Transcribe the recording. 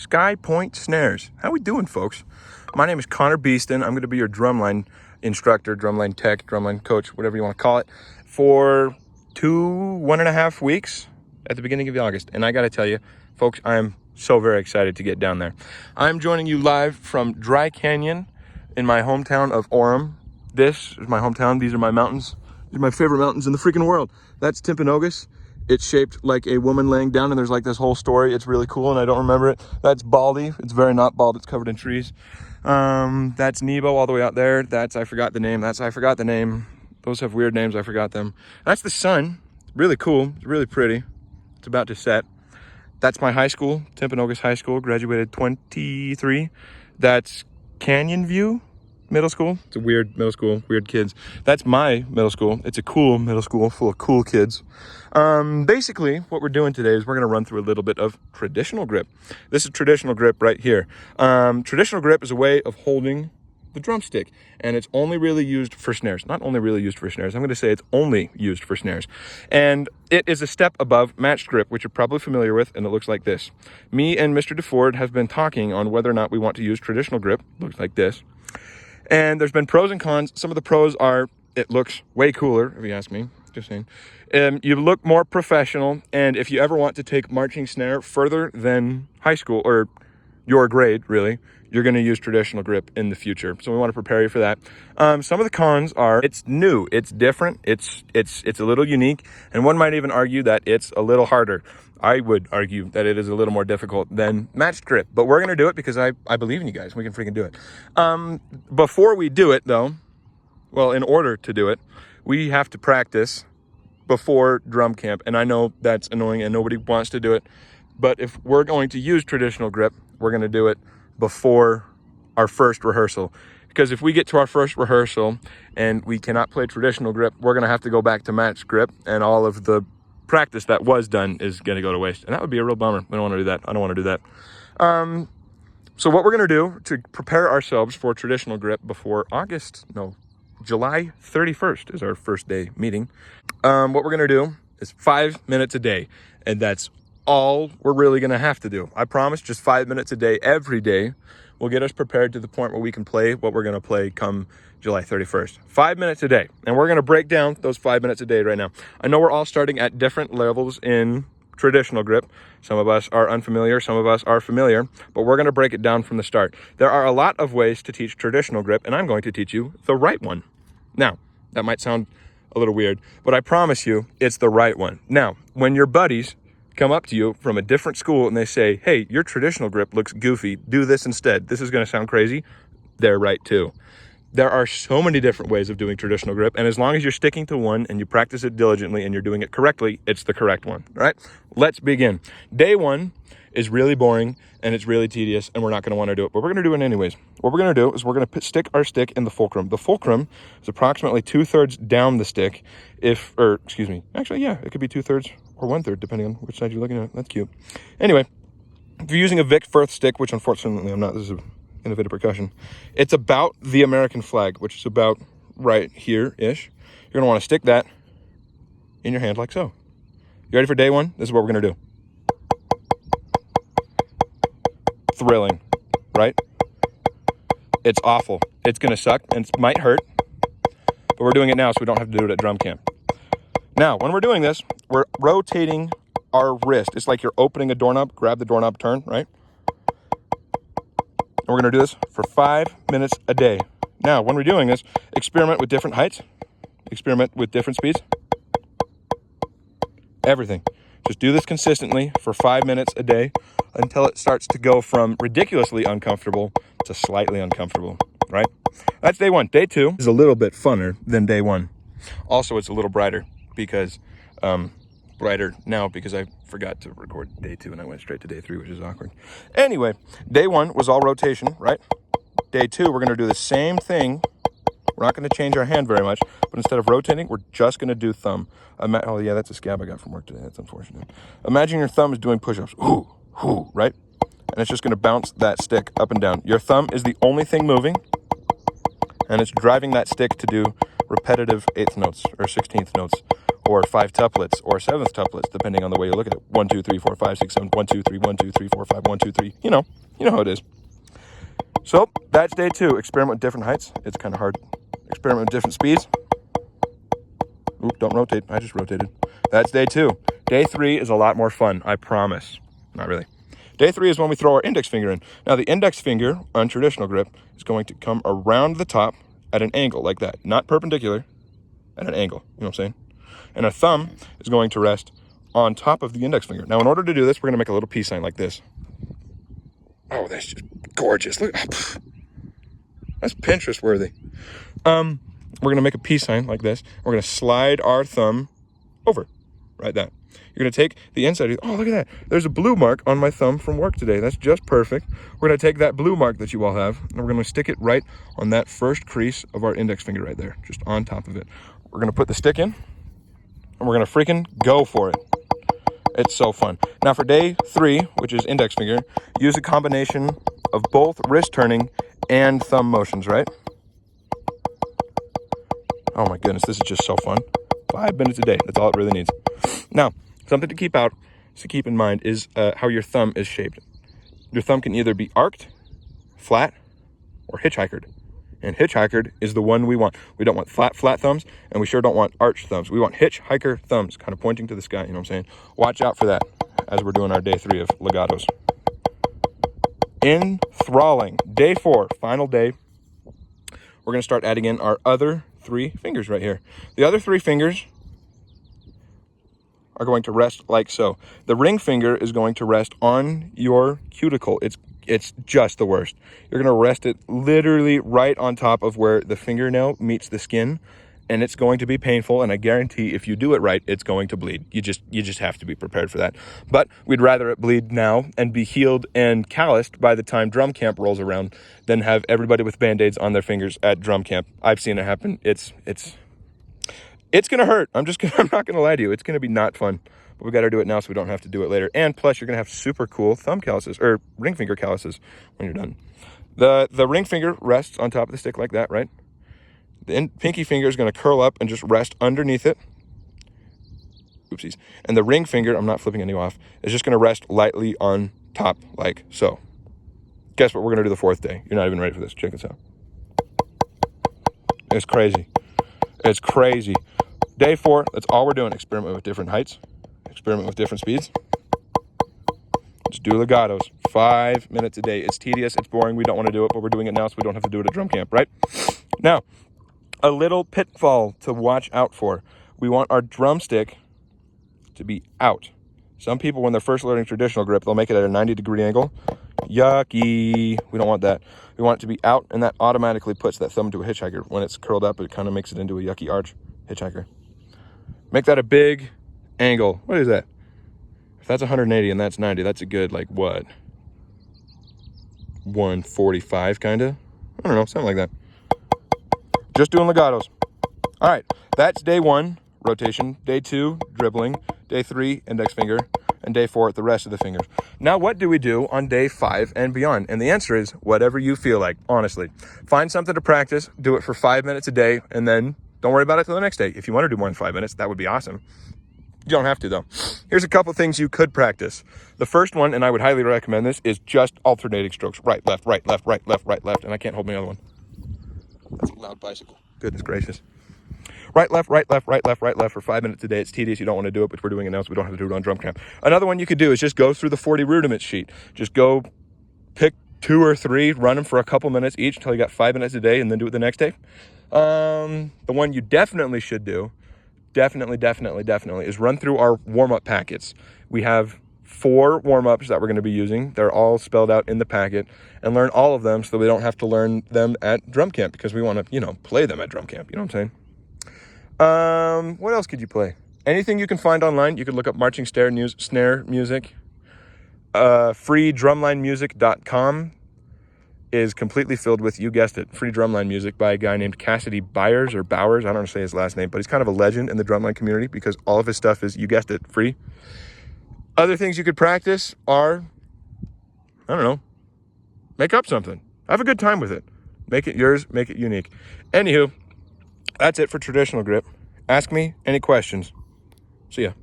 Pointe snares. How we doing, folks? My name is Connor Beeston. I'm going to be your drumline instructor, drumline tech, drumline coach, whatever you want to call it, for 1.5 weeks at the beginning of August. And I got to tell you, folks, I am so very excited to get down there. I'm joining you live from Dry Canyon in my hometown of Orem. This is my hometown. These are my mountains. These are my favorite mountains in the freaking world. That's Timpanogos. It's shaped like a woman laying down, and there's like this whole story. It's really cool, and I don't remember it. That's Baldy. It's very not bald. It's covered in trees. That's Nebo all the way out there. That's, I forgot the name. Those have weird names. I forgot them. That's the sun. Really cool. It's really pretty. It's about to set. That's my high school, Timpanogos High School. Graduated 23. That's Canyon View Middle School. It's a weird middle school, weird kids. That's my middle school. It's a cool middle school full of cool kids. Basically, what we're doing today is we're going to run through a little bit of traditional grip. This is traditional grip right here. Traditional grip is a way of holding the drumstick, and it's only really used for snares. Not only really used for snares. I'm going to say it's only used for snares. And it is a step above matched grip, which you're probably familiar with, and it looks like this. Me and Mr. DeFord have been talking on whether or not we want to use traditional grip. Looks like this. And there's been pros and cons. Some of the pros are it looks way cooler, if you ask me. Just saying. You look more professional, and if you ever want to take marching snare further than high school, or your grade, really, you're going to use traditional grip in the future. So we want to prepare you for that. Some of the cons are it's new, it's different, it's a little unique, and one might even argue that it's a little harder. I would argue that it is a little more difficult than matched grip, but we're going to do it because I believe in you guys. We can freaking do it. Before we do it, though, well, in order to do it, we have to practice before drum camp. And I know that's annoying and nobody wants to do it, but if we're going to use traditional grip, we're going to do it before our first rehearsal. Because if we get to our first rehearsal and we cannot play traditional grip, we're going to have to go back to matched grip, and all of the practice that was done is going to go to waste. And that would be a real bummer. We don't want to do that. I don't want to do that. So what we're going to do to prepare ourselves for traditional grip before July 31st is our first day meeting. What we're going to do is 5 minutes a day. And that's all we're really going to have to do. I promise, just 5 minutes a day every day will get us prepared to the point where we can play what we're going to play come July 31st. 5 minutes a day. And we're going to break down those 5 minutes a day right now. I know we're all starting at different levels in traditional grip. Some of us are unfamiliar, some of us are familiar, but we're going to break it down from the start. There are a lot of ways to teach traditional grip, and I'm going to teach you the right one. Now, that might sound a little weird, but I promise you it's the right one. Now, when your buddies come up to you from a different school and they say, hey, your traditional grip looks goofy, do this instead. This is going to sound crazy. They're right too. There are so many different ways of doing traditional grip, and as long as you're sticking to one and you practice it diligently and you're doing it correctly, it's the correct one, all right? Let's begin. Day one is really boring and it's really tedious, and we're not going to want to do it, but we're going to do it anyways. What we're going to do is we're going to stick our stick in the fulcrum. The fulcrum is approximately 2/3 down the stick. Actually, yeah, it could be 2/3 or 1/3, depending on which side you're looking at. That's cute. Anyway, if you're using a Vic Firth stick, which unfortunately I'm not, this is a innovative percussion, it's about the American flag, which is about right here-ish. You're going to want to stick that in your hand like so. You ready for day one? This is what we're going to do. Thrilling, right? It's awful. It's going to suck and it might hurt, but we're doing it now so we don't have to do it at drum camp. Now, when we're doing this, we're rotating our wrist. It's like you're opening a doorknob, grab the doorknob, turn, right? And we're going to do this for 5 minutes a day. Now, when we're doing this, experiment with different heights, experiment with different speeds, everything. Just do this consistently for 5 minutes a day until it starts to go from ridiculously uncomfortable to slightly uncomfortable, right? That's day one. Day two is a little bit funner than day one. Also, it's a little brighter because brighter now because I forgot to record day two and I went straight to day three, which is awkward. Anyway, day one was all rotation, right? Day two, we're going to do the same thing. We're not going to change our hand very much, but instead of rotating, we're just going to do thumb. Oh yeah, that's a scab I got from work today. That's unfortunate. Imagine your thumb is doing push-ups. Ooh, ooh, right? And it's just going to bounce that stick up and down. Your thumb is the only thing moving, and it's driving that stick to do repetitive 8th notes or 16th notes or 5 tuplets, or 7th tuplets, depending on the way you look at it. 1, 2, 3, 4, 5, 6, 7, 1, 2, 3, 1, 2, 3, 4, 5, 1, 2, 3. You know how it is. So that's day 2. Experiment with different heights. It's kind of hard. Experiment with different speeds. Oop, don't rotate. I just rotated. That's day 2. Day 3 is a lot more fun, I promise. Not really. Day 3 is when we throw our index finger in. Now, the index finger on traditional grip is going to come around the top at an angle like that. Not perpendicular, at an angle. You know what I'm saying? And our thumb is going to rest on top of the index finger. Now, in order to do this, we're going to make a little peace sign like this. Oh, that's just gorgeous. Look, that's Pinterest worthy. We're going to make a peace sign like this. We're going to slide our thumb over, right that. You're going to take the inside. Oh, look at that. There's a blue mark on my thumb from work today. That's just perfect. We're going to take that blue mark that you all have, and we're going to stick it right on that first crease of our index finger right there, just on top of it. We're going to put the stick in, and we're going to freaking go for it. It's so fun. Now for day 3, which is index finger, use a combination of both wrist turning and thumb motions, right? Oh my goodness, this is just so fun. 5 minutes a day, that's all it really needs. Now, something to keep in mind is how your thumb is shaped. Your thumb can either be arced, flat, or hitchhikered. And hitchhikered is the one we want. We don't want flat thumbs, and we sure don't want arched thumbs. We want hitchhiker thumbs, kind of pointing to the sky, you know what I'm saying? Watch out for that as we're doing our day 3 of legatos. Enthralling. Day 4, final day. We're going to start adding in our other 3 fingers right here. The other 3 fingers are going to rest like so. The ring finger is going to rest on your cuticle. It's just the worst. You're going to rest it literally right on top of where the fingernail meets the skin, and it's going to be painful, and I guarantee if you do it right, it's going to bleed. You just have to be prepared for that. But we'd rather it bleed now and be healed and calloused by the time drum camp rolls around than have everybody with Band-Aids on their fingers at drum camp. I've seen it happen. It's going to hurt. I'm not going to lie to you. It's going to be not fun. But we got to do it now so we don't have to do it later. And plus, you're going to have super cool thumb calluses, or ring finger calluses when you're done. The ring finger rests on top of the stick like that, right? The pinky finger is going to curl up and just rest underneath it. Oopsies. And the ring finger, I'm not flipping any off, is just going to rest lightly on top like so. Guess what we're going to do the 4th day? You're not even ready for this. Check this out. It's crazy. It's crazy. Day 4, that's all we're doing. Experiment with different heights. Experiment with different speeds. Just do legatos. 5 minutes a day. It's tedious. It's boring. We don't want to do it, but we're doing it now so we don't have to do it at drum camp, right? Now, a little pitfall to watch out for. We want our drumstick to be out. Some people, when they're first learning traditional grip, they'll make it at a 90-degree angle. Yucky. We don't want that. We want it to be out, and that automatically puts that thumb into a hitchhiker. When it's curled up, it kind of makes it into a yucky arch hitchhiker. Make that a big angle. What is that? If that's 180 and that's 90, that's a good, like, what? 145, kind of? I don't know, something like that. Just doing legatos. All right, that's day 1, rotation. Day 2, dribbling. Day 3, index finger. And day 4, the rest of the fingers. Now, what do we do on day 5 and beyond? And the answer is whatever you feel like, honestly. Find something to practice, do it for 5 minutes a day, and then don't worry about it till the next day. If you want to do more than 5 minutes, that would be awesome. You don't have to, though. Here's a couple things you could practice. The first one, and I would highly recommend this, is just alternating strokes. Right, left, right, left, right, left, right, left. And I can't hold my other one. That's a loud bicycle. Goodness gracious. Right, left, right, left, right, left, right, left for 5 minutes a day. It's tedious. You don't want to do it, but we're doing it now, so we don't have to do it on drum camp. Another one you could do is just go through the 40 rudiments sheet. Just go pick 2 or 3, run them for a couple minutes each until you got 5 minutes a day, and then do it the next day. The one you definitely should do, definitely, is run through our warm-up packets. We have 4 warm-ups that we're going to be using. They're all spelled out in the packet, and learn all of them so we don't have to learn them at drum camp because we want to, play them at drum camp. You know what I'm saying? What else could you play? Anything you can find online. You could look up marching snare music. Freedrumlinemusic.com is completely filled with, you guessed it, free drumline music by a guy named Cassidy Bowers. I don't know how to say his last name, but he's kind of a legend in the drumline community because all of his stuff is, you guessed it, free. Other things you could practice are, make up something. Have a good time with it. Make it yours, make it unique. Anywho, that's it for traditional grip. Ask me any questions. See ya.